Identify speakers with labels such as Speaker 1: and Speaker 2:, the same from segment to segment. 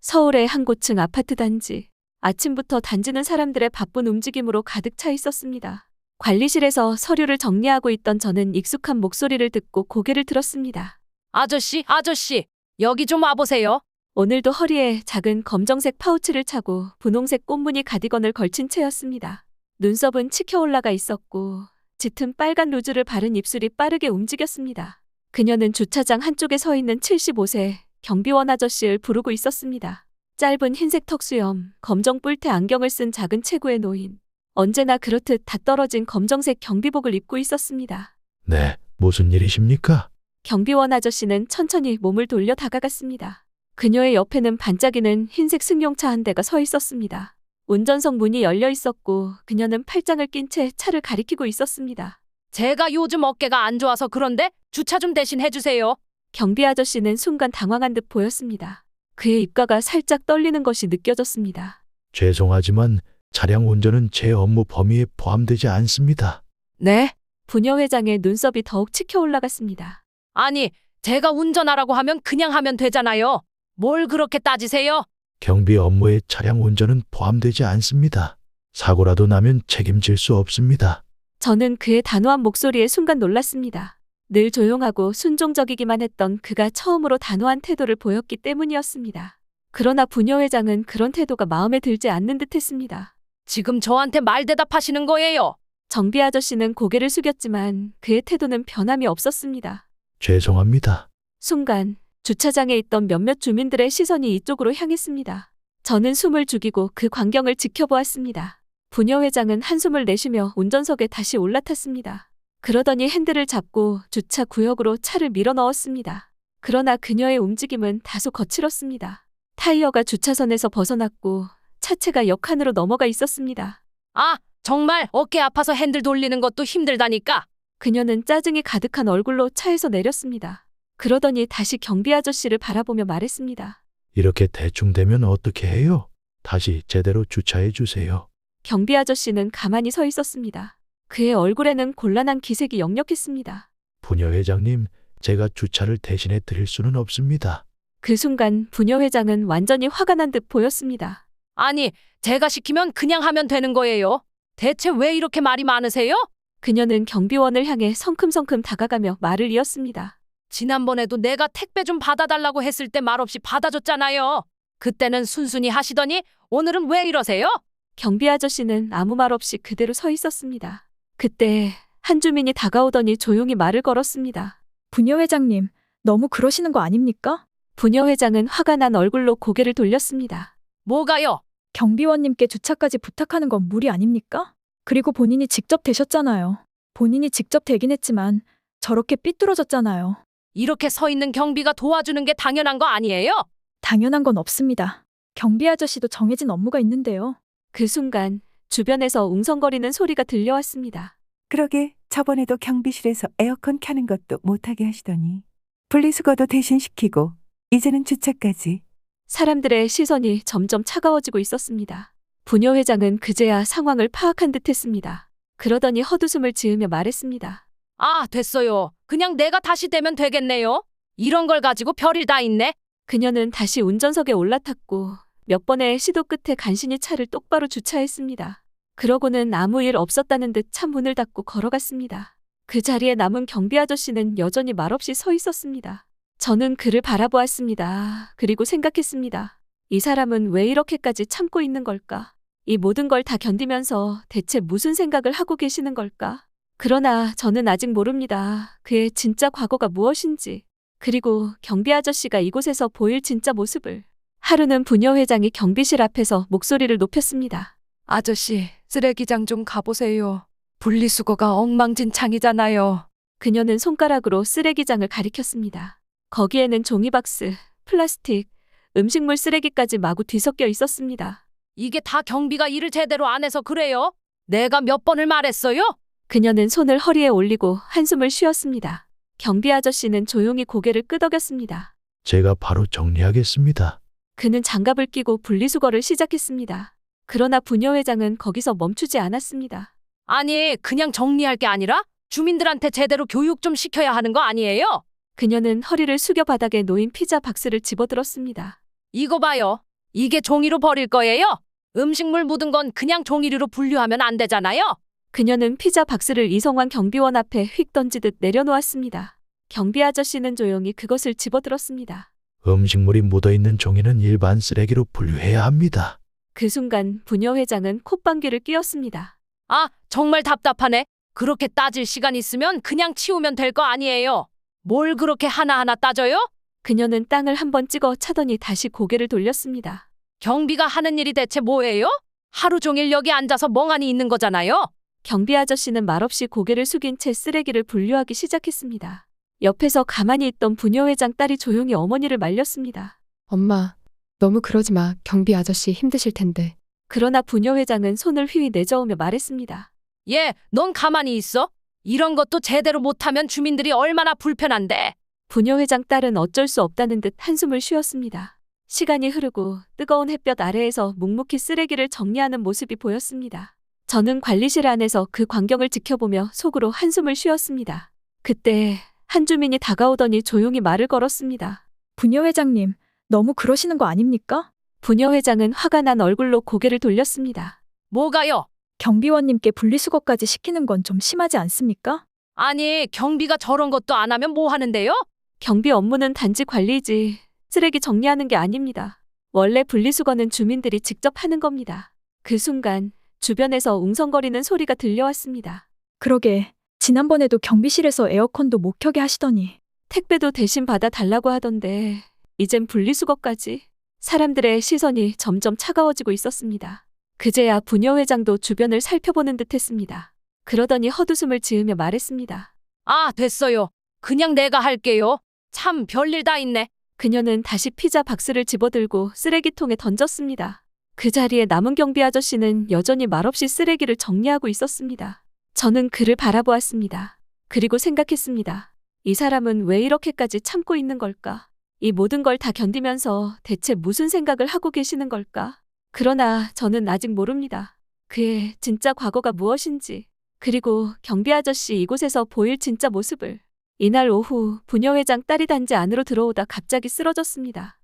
Speaker 1: 서울의 한 고층 아파트 단지. 아침부터 단지는 사람들의 바쁜 움직임으로 가득 차 있었습니다. 관리실에서 서류를 정리하고 있던 저는 익숙한 목소리를 듣고 고개를 들었습니다.
Speaker 2: 아저씨, 아저씨, 여기 좀 와보세요.
Speaker 1: 오늘도 허리에 작은 검정색 파우치를 차고 분홍색 꽃무늬 가디건을 걸친 채였습니다. 눈썹은 치켜 올라가 있었고 짙은 빨간 루즈를 바른 입술이 빠르게 움직였습니다. 그녀는 주차장 한쪽에 서 있는 75세 경비원 아저씨를 부르고 있었습니다. 짧은 흰색 턱수염, 검정 뿔테 안경을 쓴 작은 체구의 노인. 언제나 그렇듯 다 떨어진 검정색 경비복을 입고 있었습니다.
Speaker 3: 네, 무슨 일이십니까?
Speaker 1: 경비원 아저씨는 천천히 몸을 돌려 다가갔습니다. 그녀의 옆에는 반짝이는 흰색 승용차 한 대가 서 있었습니다. 운전석 문이 열려 있었고 그녀는 팔짱을 낀 채 차를 가리키고 있었습니다.
Speaker 2: 제가 요즘 어깨가 안 좋아서 그런데 주차 좀 대신 해주세요.
Speaker 1: 경비 아저씨는 순간 당황한 듯 보였습니다. 그의 입가가 살짝 떨리는 것이 느껴졌습니다.
Speaker 3: 죄송하지만 차량 운전은 제 업무 범위에 포함되지 않습니다.
Speaker 2: 네?
Speaker 1: 부녀 회장의 눈썹이 더욱 치켜 올라갔습니다.
Speaker 2: 아니, 제가 운전하라고 하면 그냥 하면 되잖아요. 뭘 그렇게 따지세요?
Speaker 3: 경비 업무에 차량 운전은 포함되지 않습니다. 사고라도 나면 책임질 수 없습니다.
Speaker 1: 저는 그의 단호한 목소리에 순간 놀랐습니다. 늘 조용하고 순종적이기만 했던 그가 처음으로 단호한 태도를 보였기 때문이었습니다. 그러나 부녀 회장은 그런 태도가 마음에 들지 않는 듯했습니다.
Speaker 2: 지금 저한테 말 대답하시는 거예요.
Speaker 1: 정비 아저씨는 고개를 숙였지만 그의 태도는 변함이 없었습니다.
Speaker 3: 죄송합니다.
Speaker 1: 순간 주차장에 있던 몇몇 주민들의 시선이 이쪽으로 향했습니다. 저는 숨을 죽이고 그 광경을 지켜보았습니다. 부녀 회장은 한숨을 내쉬며 운전석에 다시 올라탔습니다. 그러더니 핸들을 잡고 주차 구역으로 차를 밀어 넣었습니다. 그러나 그녀의 움직임은 다소 거칠었습니다. 타이어가 주차선에서 벗어났고 차체가 역한으로 넘어가 있었습니다.
Speaker 2: 아, 정말 어깨 아파서 핸들 돌리는 것도 힘들다니까.
Speaker 1: 그녀는 짜증이 가득한 얼굴로 차에서 내렸습니다. 그러더니 다시 경비 아저씨를 바라보며 말했습니다.
Speaker 3: 이렇게 대충 되면 어떻게 해요? 다시 제대로 주차해 주세요.
Speaker 1: 경비 아저씨는 가만히 서 있었습니다. 그의 얼굴에는 곤란한 기색이 역력했습니다.
Speaker 3: 부녀 회장님, 제가 주차를 대신해 드릴 수는 없습니다.
Speaker 1: 그 순간 부녀 회장은 완전히 화가 난 듯 보였습니다.
Speaker 2: 아니, 제가 시키면 그냥 하면 되는 거예요. 대체 왜 이렇게 말이 많으세요?
Speaker 1: 그녀는 경비원을 향해 성큼성큼 다가가며 말을 이었습니다.
Speaker 2: 지난번에도 내가 택배 좀 받아달라고 했을 때 말없이 받아줬잖아요. 그때는 순순히 하시더니 오늘은 왜 이러세요?
Speaker 1: 경비 아저씨는 아무 말 없이 그대로 서 있었습니다. 그때 한 주민이 다가오더니 조용히 말을 걸었습니다.
Speaker 4: 부녀 회장님, 너무 그러시는 거 아닙니까?
Speaker 1: 부녀 회장은 화가 난 얼굴로 고개를 돌렸습니다.
Speaker 2: 뭐가요?
Speaker 4: 경비원님께 주차까지 부탁하는 건 무리 아닙니까? 그리고 본인이 직접 대셨잖아요. 본인이 직접 대긴 했지만 저렇게 삐뚤어졌잖아요.
Speaker 2: 이렇게 서 있는 경비가 도와주는 게 당연한 거 아니에요?
Speaker 4: 당연한 건 없습니다. 경비 아저씨도 정해진 업무가 있는데요.
Speaker 1: 그 순간 주변에서 웅성거리는 소리가 들려왔습니다.
Speaker 5: 그러게 저번에도 경비실에서 에어컨 켜는 것도 못하게 하시더니 분리수거도 대신 시키고 이제는 주차까지.
Speaker 1: 사람들의 시선이 점점 차가워지고 있었습니다. 부녀 회장은 그제야 상황을 파악한 듯했습니다. 그러더니 헛웃음을 지으며 말했습니다.
Speaker 2: 아, 됐어요. 그냥 내가 다시 대면 되겠네요. 이런 걸 가지고 별일 다 있네.
Speaker 1: 그녀는 다시 운전석에 올라탔고 몇 번의 시도 끝에 간신히 차를 똑바로 주차했습니다. 그러고는 아무 일 없었다는 듯 차 문을 닫고 걸어갔습니다. 그 자리에 남은 경비 아저씨는 여전히 말없이 서 있었습니다. 저는 그를 바라보았습니다. 그리고 생각했습니다. 이 사람은 왜 이렇게까지 참고 있는 걸까? 이 모든 걸 다 견디면서 대체 무슨 생각을 하고 계시는 걸까? 그러나 저는 아직 모릅니다. 그의 진짜 과거가 무엇인지. 그리고 경비 아저씨가 이곳에서 보일 진짜 모습을. 하루는 부녀 회장이 경비실 앞에서 목소리를 높였습니다.
Speaker 2: 아저씨, 쓰레기장 좀 가보세요. 분리수거가 엉망진창이잖아요.
Speaker 1: 그녀는 손가락으로 쓰레기장을 가리켰습니다. 거기에는 종이박스, 플라스틱, 음식물 쓰레기까지 마구 뒤섞여 있었습니다.
Speaker 2: 이게 다 경비가 일을 제대로 안 해서 그래요? 내가 몇 번을 말했어요?
Speaker 1: 그녀는 손을 허리에 올리고 한숨을 쉬었습니다. 경비 아저씨는 조용히 고개를 끄덕였습니다.
Speaker 3: 제가 바로 정리하겠습니다.
Speaker 1: 그는 장갑을 끼고 분리수거를 시작했습니다. 그러나 부녀 회장은 거기서 멈추지 않았습니다.
Speaker 2: 아니, 그냥 정리할 게 아니라 주민들한테 제대로 교육 좀 시켜야 하는 거 아니에요?
Speaker 1: 그녀는 허리를 숙여 바닥에 놓인 피자 박스를 집어들었습니다.
Speaker 2: 이거 봐요. 이게 종이로 버릴 거예요? 음식물 묻은 건 그냥 종이류로 분류하면 안 되잖아요?
Speaker 1: 그녀는 피자 박스를 이성환 경비원 앞에 휙 던지듯 내려놓았습니다. 경비 아저씨는 조용히 그것을 집어들었습니다.
Speaker 3: 음식물이 묻어있는 종이는 일반 쓰레기로 분류해야 합니다.
Speaker 1: 그 순간 부녀 회장은 콧방귀를 뀌었습니다.
Speaker 2: 아, 정말 답답하네. 그렇게 따질 시간 있으면 그냥 치우면 될 거 아니에요. 뭘 그렇게 하나하나 따져요?
Speaker 1: 그녀는 땅을 한번 찍어 차더니 다시 고개를 돌렸습니다.
Speaker 2: 경비가 하는 일이 대체 뭐예요? 하루 종일 여기 앉아서 멍하니 있는 거잖아요.
Speaker 1: 경비 아저씨는 말없이 고개를 숙인 채 쓰레기를 분류하기 시작했습니다. 옆에서 가만히 있던 부녀 회장 딸이 조용히 어머니를 말렸습니다.
Speaker 6: 엄마, 너무 그러지 마. 경비 아저씨 힘드실 텐데.
Speaker 1: 그러나 부녀 회장은 손을 휘휘 내저으며 말했습니다.
Speaker 2: 예, 넌 가만히 있어. 이런 것도 제대로 못하면 주민들이 얼마나 불편한데.
Speaker 1: 부녀 회장 딸은 어쩔 수 없다는 듯 한숨을 쉬었습니다. 시간이 흐르고 뜨거운 햇볕 아래에서 묵묵히 쓰레기를 정리하는 모습이 보였습니다. 저는 관리실 안에서 그 광경을 지켜보며 속으로 한숨을 쉬었습니다. 그때 한 주민이 다가오더니 조용히 말을 걸었습니다.
Speaker 4: 부녀 회장님, 너무 그러시는 거 아닙니까?
Speaker 1: 부녀 회장은 화가 난 얼굴로 고개를 돌렸습니다.
Speaker 2: 뭐가요?
Speaker 4: 경비원님께 분리수거까지 시키는 건 좀 심하지 않습니까?
Speaker 2: 아니, 경비가 저런 것도 안 하면 뭐 하는데요?
Speaker 1: 경비 업무는 단지 관리지 쓰레기 정리하는 게 아닙니다. 원래 분리수거는 주민들이 직접 하는 겁니다. 그 순간 주변에서 웅성거리는 소리가 들려왔습니다.
Speaker 4: 그러게, 지난번에도 경비실에서 에어컨도 못 켜게 하시더니.
Speaker 1: 택배도 대신 받아달라고 하던데 이젠 분리수거까지. 사람들의 시선이 점점 차가워지고 있었습니다. 그제야 부녀 회장도 주변을 살펴보는 듯 했습니다. 그러더니 헛웃음을 지으며 말했습니다.
Speaker 2: 아, 됐어요. 그냥 내가 할게요. 참 별일 다 있네.
Speaker 1: 그녀는 다시 피자 박스를 집어들고 쓰레기통에 던졌습니다. 그 자리에 남은 경비 아저씨는 여전히 말없이 쓰레기를 정리하고 있었습니다. 저는 그를 바라보았습니다. 그리고 생각했습니다. 이 사람은 왜 이렇게까지 참고 있는 걸까? 이 모든 걸 다 견디면서 대체 무슨 생각을 하고 계시는 걸까? 그러나 저는 아직 모릅니다. 그의 진짜 과거가 무엇인지, 그리고 경비 아저씨 이곳에서 보일 진짜 모습을. 이날 오후 부녀 회장 딸이 단지 안으로 들어오다 갑자기 쓰러졌습니다.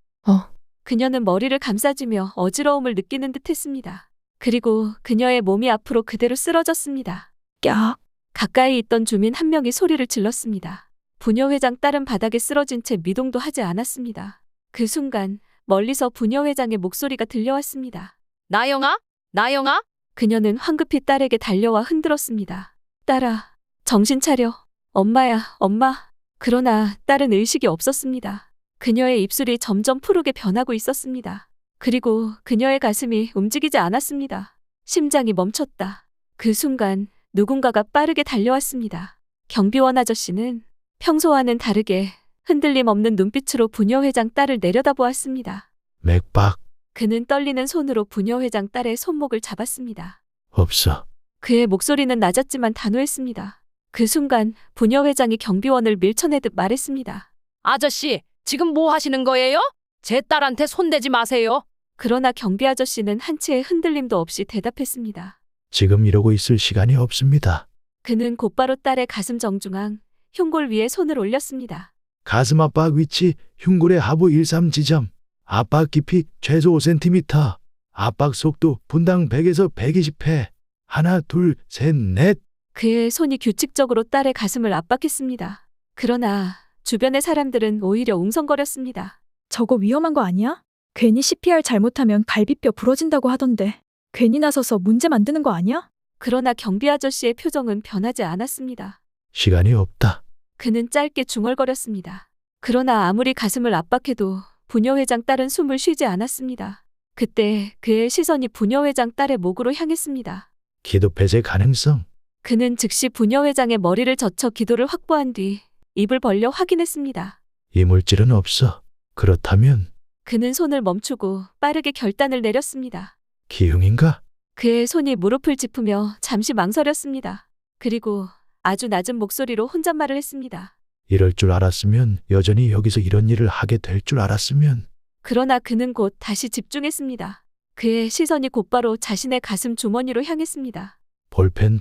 Speaker 1: 그녀는 머리를 감싸주며 어지러움을 느끼는 듯 했습니다. 그리고 그녀의 몸이 앞으로 그대로 쓰러졌습니다.
Speaker 4: 깍!
Speaker 1: 가까이 있던 주민 한 명이 소리를 질렀습니다. 부녀 회장 딸은 바닥에 쓰러진 채 미동도 하지 않았습니다. 그 순간 멀리서 부녀 회장의 목소리가 들려왔습니다.
Speaker 2: 나영아? 나영아?
Speaker 1: 그녀는 황급히 딸에게 달려와 흔들었습니다. 딸아, 정신 차려. 엄마야, 엄마. 그러나 딸은 의식이 없었습니다. 그녀의 입술이 점점 푸르게 변하고 있었습니다. 그리고 그녀의 가슴이 움직이지 않았습니다. 심장이 멈췄다. 그 순간 누군가가 빠르게 달려왔습니다. 경비원 아저씨는 평소와는 다르게 흔들림 없는 눈빛으로 부녀 회장 딸을 내려다보았습니다.
Speaker 3: 맥박
Speaker 1: 그는 떨리는 손으로 부녀 회장 딸의 손목을 잡았습니다.
Speaker 3: 없어.
Speaker 1: 그의 목소리는 낮았지만 단호했습니다. 그 순간 부녀 회장이 경비원을 밀쳐내듯 말했습니다.
Speaker 2: 아저씨, 지금 뭐 하시는 거예요? 제 딸한테 손대지 마세요.
Speaker 1: 그러나 경비 아저씨는 한치의 흔들림도 없이 대답했습니다.
Speaker 3: 지금 이러고 있을 시간이 없습니다.
Speaker 1: 그는 곧바로 딸의 가슴 정중앙, 흉골 위에 손을 올렸습니다.
Speaker 3: 가슴 압박 위치 흉골의 하부 13지점. 압박 깊이 최소 5cm. 압박 속도 분당 100에서 120회. 하나, 둘, 셋, 넷.
Speaker 1: 그의 손이 규칙적으로 딸의 가슴을 압박했습니다. 그러나 주변의 사람들은 오히려 웅성거렸습니다.
Speaker 4: 저거 위험한 거 아니야? 괜히 CPR 잘못하면 갈비뼈 부러진다고 하던데. 괜히 나서서 문제 만드는 거 아니야?
Speaker 1: 그러나 경비 아저씨의 표정은 변하지 않았습니다.
Speaker 3: 시간이 없다.
Speaker 1: 그는 짧게 중얼거렸습니다. 그러나 아무리 가슴을 압박해도 부녀 회장 딸은 숨을 쉬지 않았습니다. 그때 그의 시선이 부녀 회장 딸의 목으로 향했습니다.
Speaker 3: 기도 폐쇄 가능성.
Speaker 1: 그는 즉시 부녀 회장의 머리를 젖혀 기도를 확보한 뒤 입을 벌려 확인했습니다.
Speaker 3: 이물질은 없어. 그렇다면
Speaker 1: 그는 손을 멈추고 빠르게 결단을 내렸습니다.
Speaker 3: 기흉인가?
Speaker 1: 그의 손이 무릎을 짚으며 잠시 망설였습니다. 그리고 아주 낮은 목소리로 혼잣말을 했습니다.
Speaker 3: 이럴 줄 알았으면 여전히 여기서 이런 일을 하게 될 줄 알았으면.
Speaker 1: 그러나 그는 곧 다시 집중했습니다. 그의 시선이 곧바로 자신의 가슴 주머니로 향했습니다.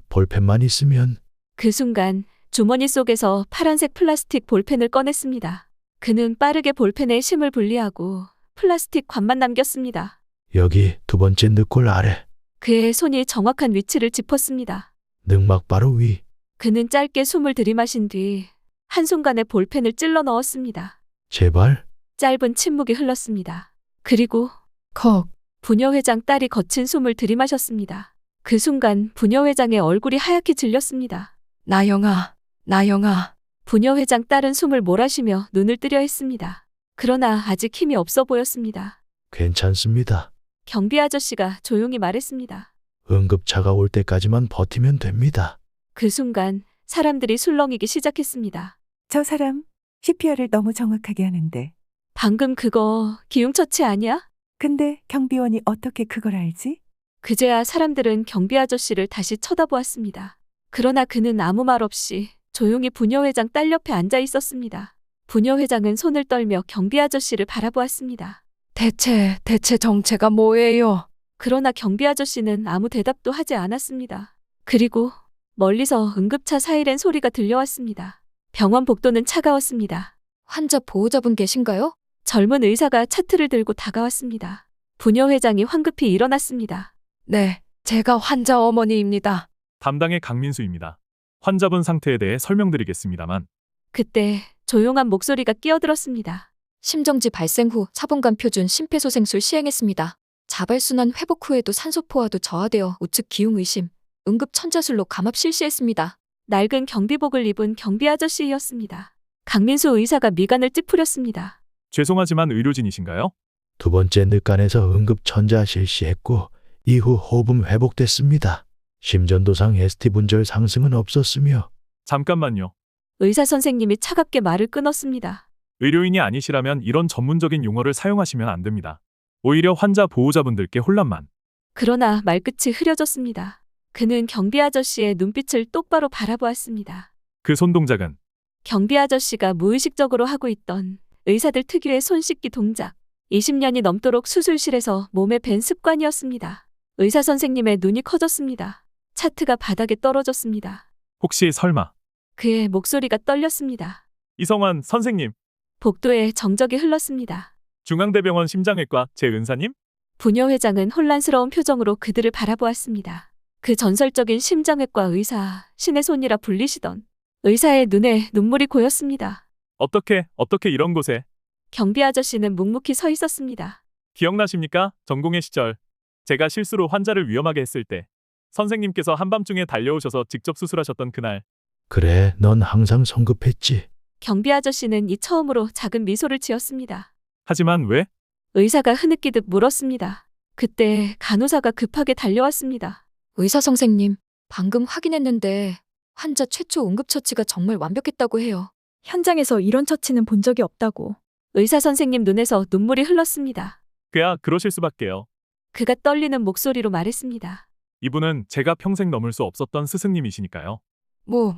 Speaker 3: 볼펜만 있으면.
Speaker 1: 그 순간 주머니 속에서 파란색 플라스틱 볼펜을 꺼냈습니다. 그는 빠르게 볼펜에 심을 분리하고 플라스틱 관만 남겼습니다.
Speaker 3: 여기 두 번째 늑골 아래.
Speaker 1: 그의 손이 정확한 위치를 짚었습니다.
Speaker 3: 늑막 바로 위.
Speaker 1: 그는 짧게 숨을 들이마신 뒤 한순간에 볼펜을 찔러 넣었습니다.
Speaker 3: 제발.
Speaker 1: 짧은 침묵이 흘렀습니다. 그리고
Speaker 6: 컥.
Speaker 1: 부녀회장 딸이 거친 숨을 들이마셨습니다. 그 순간 부녀회장의 얼굴이 하얗게 질렸습니다.
Speaker 2: 나영아, 나영아.
Speaker 1: 부녀회장 딸은 숨을 몰아쉬며 눈을 뜨려 했습니다. 그러나 아직 힘이 없어 보였습니다.
Speaker 3: 괜찮습니다.
Speaker 1: 경비 아저씨가 조용히 말했습니다.
Speaker 3: 응급차가 올 때까지만 버티면 됩니다.
Speaker 1: 그 순간 사람들이 술렁이기 시작했습니다.
Speaker 5: 저 사람 CPR을 너무 정확하게 하는데.
Speaker 1: 방금 그거 기흉처치 아니야?
Speaker 5: 근데 경비원이 어떻게 그걸 알지?
Speaker 1: 그제야 사람들은 경비 아저씨를 다시 쳐다보았습니다. 그러나 그는 아무 말 없이 조용히 부녀회장 딸 옆에 앉아 있었습니다. 부녀회장은 손을 떨며 경비 아저씨를 바라보았습니다.
Speaker 2: 대체 정체가 뭐예요?
Speaker 1: 그러나 경비 아저씨는 아무 대답도 하지 않았습니다. 그리고 멀리서 응급차 사이렌 소리가 들려왔습니다. 병원 복도는 차가웠습니다.
Speaker 6: 환자 보호자분 계신가요?
Speaker 1: 젊은 의사가 차트를 들고 다가왔습니다. 부녀회장이 황급히 일어났습니다.
Speaker 2: 네, 제가 환자 어머니입니다.
Speaker 7: 담당의 강민수입니다. 환자분 상태에 대해 설명드리겠습니다만
Speaker 1: 그때 조용한 목소리가 끼어들었습니다.
Speaker 6: 심정지 발생 후 차분간 표준 심폐소생술 시행했습니다. 자발순환 회복 후에도 산소 포화도 저하되어 우측 기흉 의심, 응급 천자술로 감압 실시했습니다.
Speaker 1: 낡은 경비복을 입은 경비 아저씨였습니다. 강민수 의사가 미간을 찌푸렸습니다.
Speaker 7: 죄송하지만 의료진이신가요?
Speaker 3: 두 번째 늑간에서 응급천자 실시했고 이후 호흡음 회복됐습니다. 심전도상 ST 분절 상승은 없었으며
Speaker 7: 잠깐만요.
Speaker 1: 의사 선생님이 차갑게 말을 끊었습니다.
Speaker 7: 의료인이 아니시라면 이런 전문적인 용어를 사용하시면 안 됩니다. 오히려 환자 보호자분들께 혼란만.
Speaker 1: 그러나 말끝이 흐려졌습니다. 그는 경비 아저씨의 눈빛을 똑바로 바라보았습니다.
Speaker 7: 그 손동작은
Speaker 1: 경비 아저씨가 무의식적으로 하고 있던 의사들 특유의 손 씻기 동작. 20년이 넘도록 수술실에서 몸에 밴 습관이었습니다. 의사 선생님의 눈이 커졌습니다. 차트가 바닥에 떨어졌습니다.
Speaker 7: 혹시 설마
Speaker 1: 그의 목소리가 떨렸습니다.
Speaker 7: 이성환 선생님,
Speaker 1: 복도에 정적이 흘렀습니다.
Speaker 7: 중앙대병원 심장외과 최은사님?
Speaker 1: 부녀회장은 혼란스러운 표정으로 그들을 바라보았습니다. 그 전설적인 심장외과 의사, 신의 손이라 불리시던 의사의 눈에 눈물이 고였습니다.
Speaker 7: 어떻게 이런 곳에?
Speaker 1: 경비 아저씨는 묵묵히 서 있었습니다.
Speaker 7: 기억나십니까? 전공의 시절. 제가 실수로 환자를 위험하게 했을 때 선생님께서 한밤중에 달려오셔서 직접 수술하셨던 그날.
Speaker 3: 그래 넌 항상 성급했지.
Speaker 1: 경비 아저씨는 이 처음으로 작은 미소를 지었습니다.
Speaker 7: 하지만 왜?
Speaker 1: 의사가 흐느끼듯 물었습니다. 그때 간호사가 급하게 달려왔습니다.
Speaker 6: 의사 선생님, 방금 확인했는데 환자 최초 응급처치가 정말 완벽했다고 해요.
Speaker 4: 현장에서 이런 처치는 본 적이 없다고.
Speaker 1: 의사 선생님 눈에서 눈물이 흘렀습니다.
Speaker 7: 그야 그러실 수밖에요.
Speaker 1: 그가 떨리는 목소리로 말했습니다.
Speaker 7: 이분은 제가 평생 넘을 수 없었던 스승님이시니까요.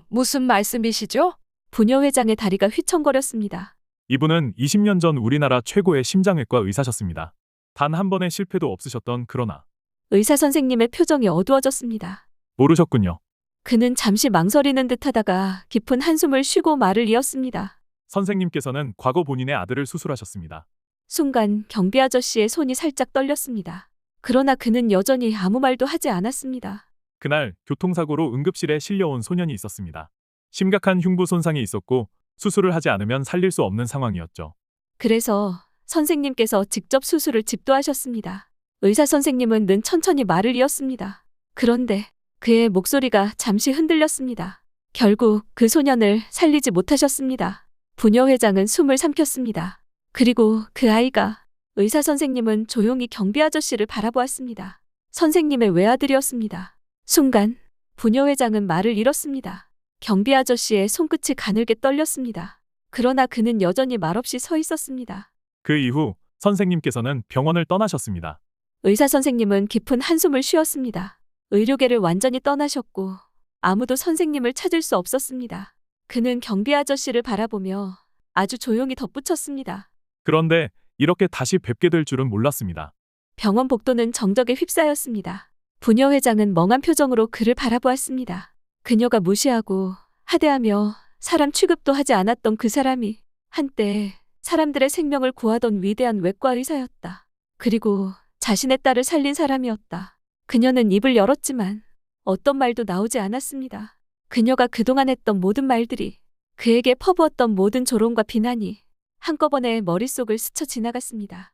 Speaker 2: 무슨 말씀이시죠?
Speaker 1: 부녀회장의 다리가 휘청거렸습니다.
Speaker 7: 이분은 20년 전 우리나라 최고의 심장외과 의사셨습니다. 단 한 번의 실패도 없으셨던 그러나
Speaker 1: 의사 선생님의 표정이 어두워졌습니다.
Speaker 7: 모르셨군요.
Speaker 1: 그는 잠시 망설이는 듯하다가 깊은 한숨을 쉬고 말을 이었습니다.
Speaker 7: 선생님께서는 과거 본인의 아들을 수술하셨습니다.
Speaker 1: 순간 경비 아저씨의 손이 살짝 떨렸습니다. 그러나 그는 여전히 아무 말도 하지 않았습니다.
Speaker 7: 그날 교통사고로 응급실에 실려온 소년이 있었습니다. 심각한 흉부 손상이 있었고 수술을 하지 않으면 살릴 수 없는 상황이었죠.
Speaker 1: 그래서 선생님께서 직접 수술을 집도하셨습니다. 의사 선생님은 는 천천히 말을 이었습니다. 그런데 그의 목소리가 잠시 흔들렸습니다. 결국 그 소년을 살리지 못하셨습니다. 부녀회장은 숨을 삼켰습니다. 그리고 그 아이가 의사 선생님은 조용히 경비 아저씨를 바라보았습니다. 선생님의 외아들이었습니다. 순간 부녀회장은 말을 잃었습니다. 경비 아저씨의 손끝이 가늘게 떨렸습니다. 그러나 그는 여전히 말없이 서 있었습니다.
Speaker 7: 그 이후 선생님께서는 병원을 떠나셨습니다.
Speaker 1: 의사 선생님은 깊은 한숨을 쉬었습니다. 의료계를 완전히 떠나셨고 아무도 선생님을 찾을 수 없었습니다. 그는 경비 아저씨를 바라보며 아주 조용히 덧붙였습니다.
Speaker 7: 그런데 이렇게 다시 뵙게 될 줄은 몰랐습니다.
Speaker 1: 병원 복도는 정적에 휩싸였습니다. 부녀회장은 멍한 표정으로 그를 바라보았습니다. 그녀가 무시하고 하대하며 사람 취급도 하지 않았던 그 사람이 한때 사람들의 생명을 구하던 위대한 외과 의사였다. 그리고 자신의 딸을 살린 사람이었다. 그녀는 입을 열었지만 어떤 말도 나오지 않았습니다. 그녀가 그동안 했던 모든 말들이, 그에게 퍼부었던 모든 조롱과 비난이 한꺼번에 머릿속을 스쳐 지나갔습니다.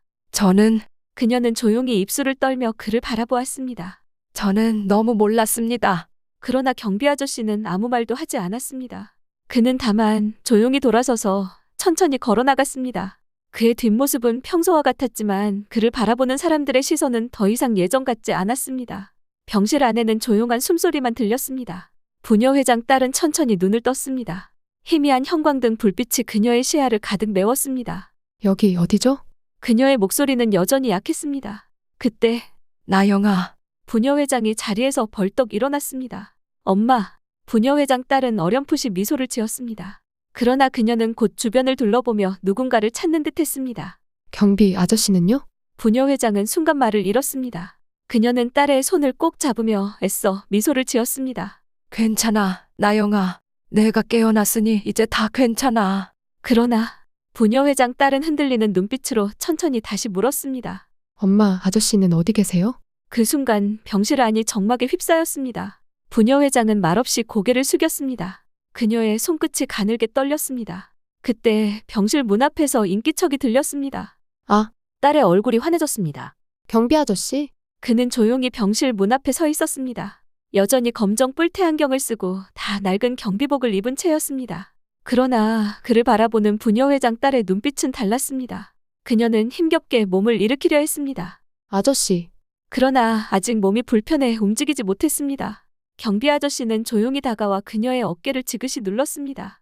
Speaker 1: 그녀는 조용히 입술을 떨며 그를 바라보았습니다.
Speaker 2: 저는 너무 몰랐습니다.
Speaker 1: 그러나 경비 아저씨는 아무 말도 하지 않았습니다. 그는 다만 조용히 돌아서서 천천히 걸어 나갔습니다. 그의 뒷모습은 평소와 같았지만 그를 바라보는 사람들의 시선은 더 이상 예전 같지 않았습니다. 병실 안에는 조용한 숨소리만 들렸습니다. 부녀 회장 딸은 천천히 눈을 떴습니다. 희미한 형광등 불빛이 그녀의 시야를 가득 메웠습니다.
Speaker 6: 여기 어디죠?
Speaker 1: 그녀의 목소리는 여전히 약했습니다. 그때
Speaker 2: 나영아,
Speaker 1: 부녀 회장이 자리에서 벌떡 일어났습니다. 엄마, 부녀 회장 딸은 어렴풋이 미소를 지었습니다. 그러나 그녀는 곧 주변을 둘러보며 누군가를 찾는 듯 했습니다.
Speaker 6: 경비 아저씨는요?
Speaker 1: 부녀 회장은 순간 말을 잃었습니다. 그녀는 딸의 손을 꼭 잡으며 애써 미소를 지었습니다.
Speaker 2: 괜찮아, 나영아. 내가 깨어났으니 이제 다 괜찮아.
Speaker 1: 그러나 부녀 회장 딸은 흔들리는 눈빛으로 천천히 다시 물었습니다.
Speaker 6: 엄마, 아저씨는 어디 계세요?
Speaker 1: 그 순간 병실 안이 정막에 휩싸였습니다. 부녀 회장은 말없이 고개를 숙였습니다. 그녀의 손끝이 가늘게 떨렸습니다. 그때 병실 문 앞에서 인기척이 들렸습니다.
Speaker 6: 아,
Speaker 1: 딸의 얼굴이 환해졌습니다.
Speaker 6: 경비 아저씨?
Speaker 1: 그는 조용히 병실 문 앞에 서 있었습니다. 여전히 검정 뿔테 안경을 쓰고 다 낡은 경비복을 입은 채였습니다. 그러나 그를 바라보는 부녀 회장 딸의 눈빛은 달랐습니다. 그녀는 힘겹게 몸을 일으키려 했습니다.
Speaker 6: 아저씨.
Speaker 1: 그러나 아직 몸이 불편해 움직이지 못했습니다. 경비 아저씨는 조용히 다가와 그녀의 어깨를 지그시 눌렀습니다.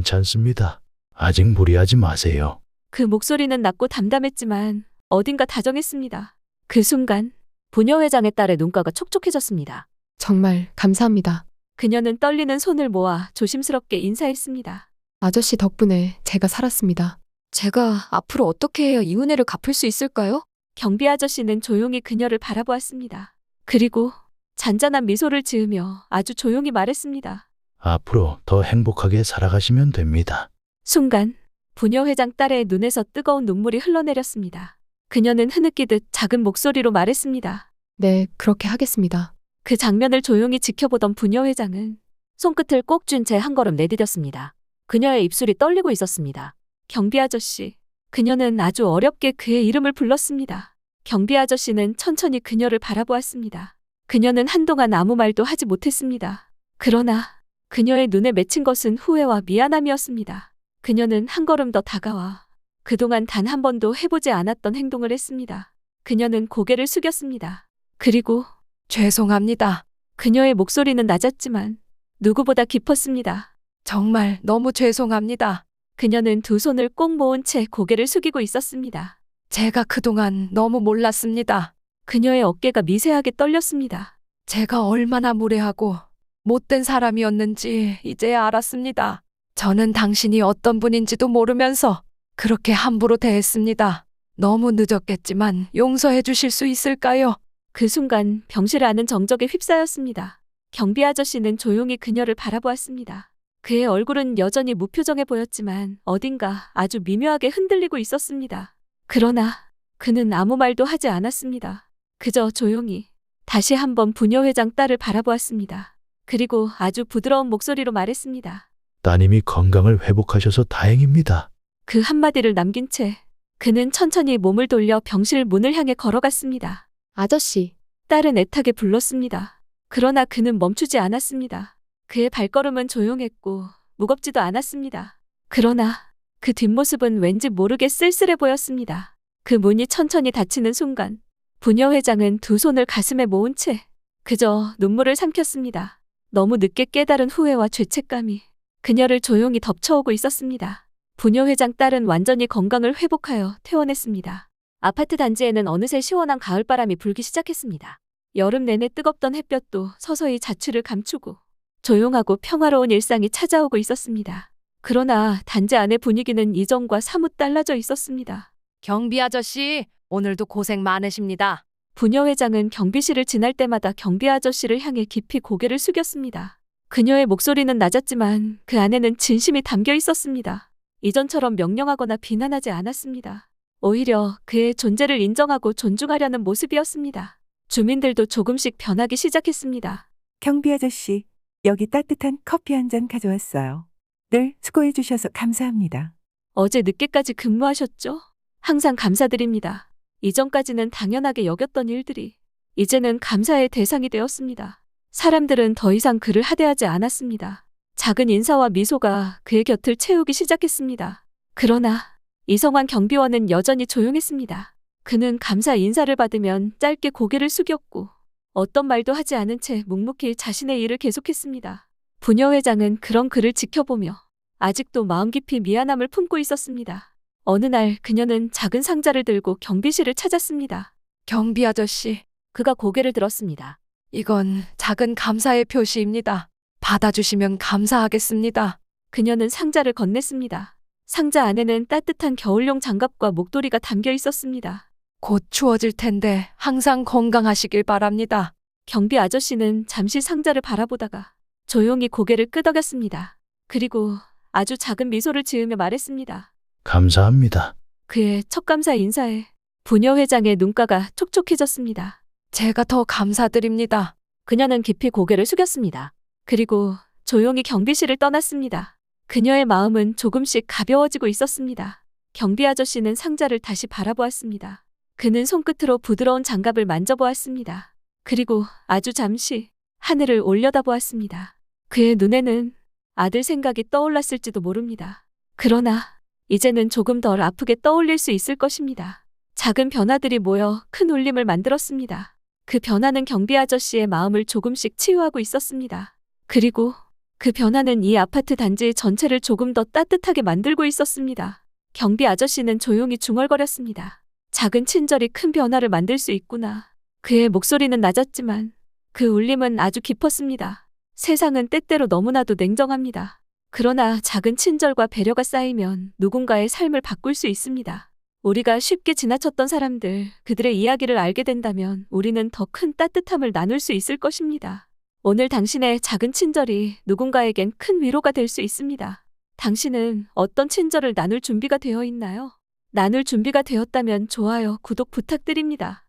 Speaker 3: 괜찮습니다. 아직 무리하지 마세요.
Speaker 1: 그 목소리는 낮고 담담했지만 어딘가 다정했습니다. 그 순간 부녀 회장의 딸의 눈가가 촉촉해졌습니다.
Speaker 6: 정말 감사합니다.
Speaker 1: 그녀는 떨리는 손을 모아 조심스럽게 인사했습니다.
Speaker 6: 아저씨 덕분에 제가 살았습니다. 제가 앞으로 어떻게 해야 이 은혜를 갚을 수 있을까요?
Speaker 1: 경비 아저씨는 조용히 그녀를 바라보았습니다. 그리고 잔잔한 미소를 지으며 아주 조용히 말했습니다.
Speaker 3: 앞으로 더 행복하게 살아가시면 됩니다.
Speaker 1: 순간 부녀 회장 딸의 눈에서 뜨거운 눈물이 흘러내렸습니다. 그녀는 흐느끼듯 작은 목소리로 말했습니다.
Speaker 6: 네, 그렇게 하겠습니다.
Speaker 1: 그 장면을 조용히 지켜보던 부녀 회장은 손끝을 꼭 쥔 채 한 걸음 내디뎠습니다. 그녀의 입술이 떨리고 있었습니다. 경비 아저씨. 그녀는 아주 어렵게 그의 이름을 불렀습니다. 경비 아저씨는 천천히 그녀를 바라보았습니다. 그녀는 한동안 아무 말도 하지 못했습니다. 그러나 그녀의 눈에 맺힌 것은 후회와 미안함이었습니다. 그녀는 한 걸음 더 다가와 그동안 단 한 번도 해보지 않았던 행동을 했습니다. 그녀는 고개를 숙였습니다. 그리고
Speaker 2: 죄송합니다.
Speaker 1: 그녀의 목소리는 낮았지만 누구보다 깊었습니다.
Speaker 2: 정말 너무 죄송합니다.
Speaker 1: 그녀는 두 손을 꼭 모은 채 고개를 숙이고 있었습니다.
Speaker 2: 제가 그동안 너무 몰랐습니다.
Speaker 1: 그녀의 어깨가 미세하게 떨렸습니다.
Speaker 2: 제가 얼마나 무례하고 못된 사람이었는지 이제야 알았습니다. 저는 당신이 어떤 분인지도 모르면서 그렇게 함부로 대했습니다. 너무 늦었겠지만 용서해 주실 수 있을까요?
Speaker 1: 그 순간 병실 안은 정적에 휩싸였습니다. 경비 아저씨는 조용히 그녀를 바라보았습니다. 그의 얼굴은 여전히 무표정해 보였지만 어딘가 아주 미묘하게 흔들리고 있었습니다. 그러나 그는 아무 말도 하지 않았습니다. 그저 조용히 다시 한번 부녀 회장 딸을 바라보았습니다. 그리고 아주 부드러운 목소리로 말했습니다.
Speaker 3: 따님이 건강을 회복하셔서 다행입니다.
Speaker 1: 그 한마디를 남긴 채 그는 천천히 몸을 돌려 병실 문을 향해 걸어갔습니다.
Speaker 6: 아저씨.
Speaker 1: 딸은 애타게 불렀습니다. 그러나 그는 멈추지 않았습니다. 그의 발걸음은 조용했고 무겁지도 않았습니다. 그러나 그 뒷모습은 왠지 모르게 쓸쓸해 보였습니다. 그 문이 천천히 닫히는 순간 부녀 회장은 두 손을 가슴에 모은 채 그저 눈물을 삼켰습니다. 너무 늦게 깨달은 후회와 죄책감이 그녀를 조용히 덮쳐오고 있었습니다. 부녀 회장 딸은 완전히 건강을 회복하여 퇴원했습니다. 아파트 단지에는 어느새 시원한 가을바람이 불기 시작했습니다. 여름 내내 뜨겁던 햇볕도 서서히 자취를 감추고 조용하고 평화로운 일상이 찾아오고 있었습니다. 그러나 단지 안의 분위기는 이전과 사뭇 달라져 있었습니다.
Speaker 2: 경비 아저씨, 오늘도 고생 많으십니다.
Speaker 1: 부녀 회장은 경비실을 지날 때마다 경비 아저씨를 향해 깊이 고개를 숙였습니다. 그녀의 목소리는 낮았지만 그 안에는 진심이 담겨 있었습니다. 이전처럼 명령하거나 비난하지 않았습니다. 오히려 그의 존재를 인정하고 존중하려는 모습이었습니다. 주민들도 조금씩 변하기 시작했습니다.
Speaker 5: 경비 아저씨, 여기 따뜻한 커피 한 잔 가져왔어요. 늘 수고해 주셔서 감사합니다.
Speaker 1: 어제 늦게까지 근무하셨죠? 항상 감사드립니다. 이전까지는 당연하게 여겼던 일들이 이제는 감사의 대상이 되었습니다. 사람들은 더 이상 그를 하대하지 않았습니다. 작은 인사와 미소가 그의 곁을 채우기 시작했습니다. 그러나 이성환 경비원은 여전히 조용했습니다. 그는 감사 인사를 받으면 짧게 고개를 숙였고 어떤 말도 하지 않은 채 묵묵히 자신의 일을 계속했습니다. 부녀회장은 그런 그를 지켜보며 아직도 마음 깊이 미안함을 품고 있었습니다. 어느 날 그녀는 작은 상자를 들고 경비실을 찾았습니다.
Speaker 2: 경비 아저씨,
Speaker 1: 그가 고개를 들었습니다.
Speaker 2: 이건 작은 감사의 표시입니다. 받아주시면 감사하겠습니다.
Speaker 1: 그녀는 상자를 건넸습니다. 상자 안에는 따뜻한 겨울용 장갑과 목도리가 담겨 있었습니다.
Speaker 2: 곧 추워질 텐데 항상 건강하시길 바랍니다.
Speaker 1: 경비 아저씨는 잠시 상자를 바라보다가 조용히 고개를 끄덕였습니다. 그리고 아주 작은 미소를 지으며 말했습니다.
Speaker 3: 감사합니다.
Speaker 1: 그의 첫 감사 인사에 부녀회장의 눈가가 촉촉해졌습니다.
Speaker 2: 제가 더 감사드립니다.
Speaker 1: 그녀는 깊이 고개를 숙였습니다. 그리고 조용히 경비실을 떠났습니다. 그녀의 마음은 조금씩 가벼워지고 있었습니다. 경비 아저씨는 상자를 다시 바라보았습니다. 그는 손끝으로 부드러운 장갑을 만져보았습니다. 그리고 아주 잠시 하늘을 올려다보았습니다. 그의 눈에는 아들 생각이 떠올랐을지도 모릅니다. 그러나 이제는 조금 덜 아프게 떠올릴 수 있을 것입니다. 작은 변화들이 모여 큰 울림을 만들었습니다. 그 변화는 경비 아저씨의 마음을 조금씩 치유하고 있었습니다. 그리고 그 변화는 이 아파트 단지 전체를 조금 더 따뜻하게 만들고 있었습니다. 경비 아저씨는 조용히 중얼거렸습니다. 작은 친절이 큰 변화를 만들 수 있구나. 그의 목소리는 낮았지만 그 울림은 아주 깊었습니다. 세상은 때때로 너무나도 냉정합니다. 그러나 작은 친절과 배려가 쌓이면 누군가의 삶을 바꿀 수 있습니다. 우리가 쉽게 지나쳤던 사람들, 그들의 이야기를 알게 된다면 우리는 더 큰 따뜻함을 나눌 수 있을 것입니다. 오늘 당신의 작은 친절이 누군가에겐 큰 위로가 될 수 있습니다. 당신은 어떤 친절을 나눌 준비가 되어 있나요? 나눌 준비가 되었다면 좋아요, 구독 부탁드립니다.